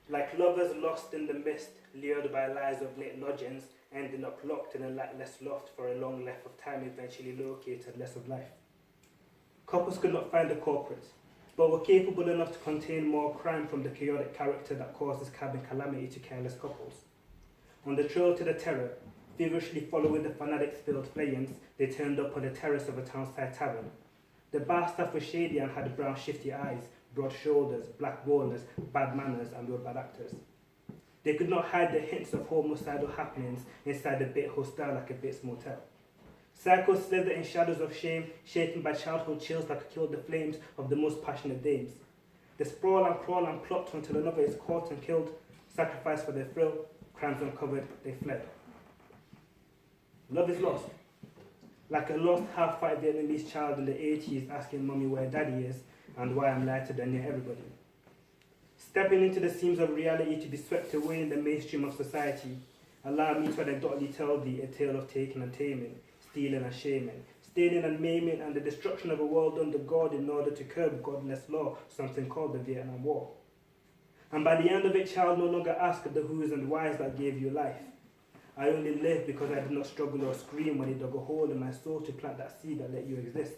Like lovers lost in the mist, lured by lies of late lodgings, ending up locked in a lightless loft for a long length of time, eventually located less of life. Couples could not find the culprit, but were capable enough to contain more crime from the chaotic character that causes cabin calamity to careless couples. On the trail to the terror, feverishly following the fanatics' filled flayings, they turned up on the terrace of a townside tavern. The bar staff were shady and had brown shifty eyes, broad shoulders, black ballers, bad manners, and were bad actors. They could not hide the hints of homicidal happenings inside the bit hostile like a Bates motel. Cycles slither in shadows of shame, shaken by childhood chills that could kill the flames of the most passionate dames. They sprawl and crawl and plot until another is caught and killed, sacrificed for their thrill, crimes uncovered, they fled. Love is lost. Like a lost half-white Vietnamese child in the 80s asking mommy where daddy is and why I'm lighter than near everybody. Stepping into the seams of reality to be swept away in the mainstream of society, allow me to anecdotally tell thee a tale of taking and taming, stealing and shaming, staining and maiming, and the destruction of a world under God in order to curb godless law, something called the Vietnam War. And by the end of it, child, no longer ask the who's and whys that gave you life. I only live because I did not struggle or scream when he dug a hole in my soul to plant that seed that let you exist.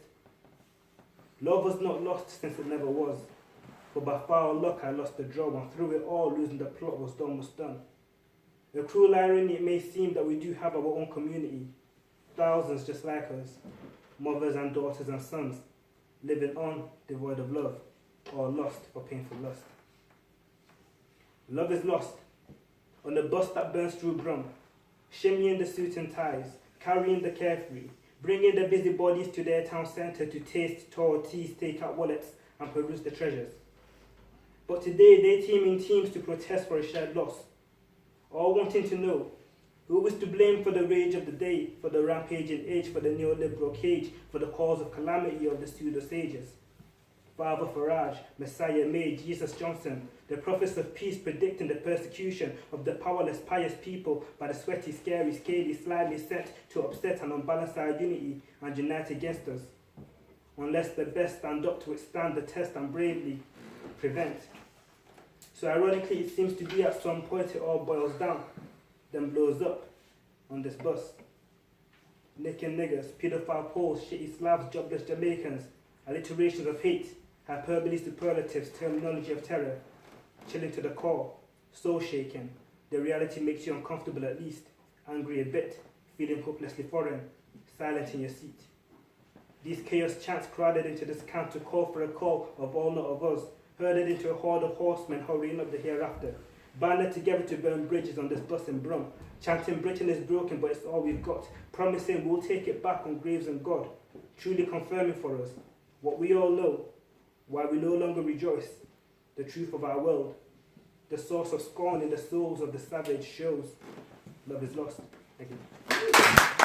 Love was not lost since it never was, but by foul luck I lost the draw, and through it all losing the plot was done. A cruel irony it may seem that we do have our own community, thousands just like us, mothers and daughters and sons, living on devoid of love, or lost for painful lust. Love is lost on the bus that burns through Brum, shimmying the suits and ties, carrying the carefree, bringing the busybodies to their town centre to taste, tour, tease, take out wallets, and peruse the treasures. But today they team in teams to protest for a shared loss, all wanting to know who is to blame for the rage of the day, for the rampaging age, for the neoliberal cage, for the cause of calamity of the pseudo-sages. Father Farage, Messiah May, Jesus Johnson, the prophets of peace predicting the persecution of the powerless, pious people by the sweaty, scary, scaly, slimy set to upset and unbalance our unity and unite against us. Unless the best stand up to withstand the test and bravely prevent. So ironically, it seems to be at some point it all boils down, then blows up on this bus. Nicking niggers, pedophile Poles, shitty Slavs, jobless Jamaicans, alliterations of hate, hyperbole superlatives, terminology of terror, chilling to the core, soul shaking. The reality makes you uncomfortable at least, angry a bit, feeling hopelessly foreign, silent in your seat. These chaos chants crowded into this camp to call for a call of all not of us, herded into a horde of horsemen hurrying up the hereafter, banded together to burn bridges on this bus in Brum, chanting Britain is broken but it's all we've got, promising we'll take it back on graves and God, truly confirming for us what we all know, why we no longer rejoice, the truth of our world, the source of scorn in the souls of the savage shows love is lost. Thank you.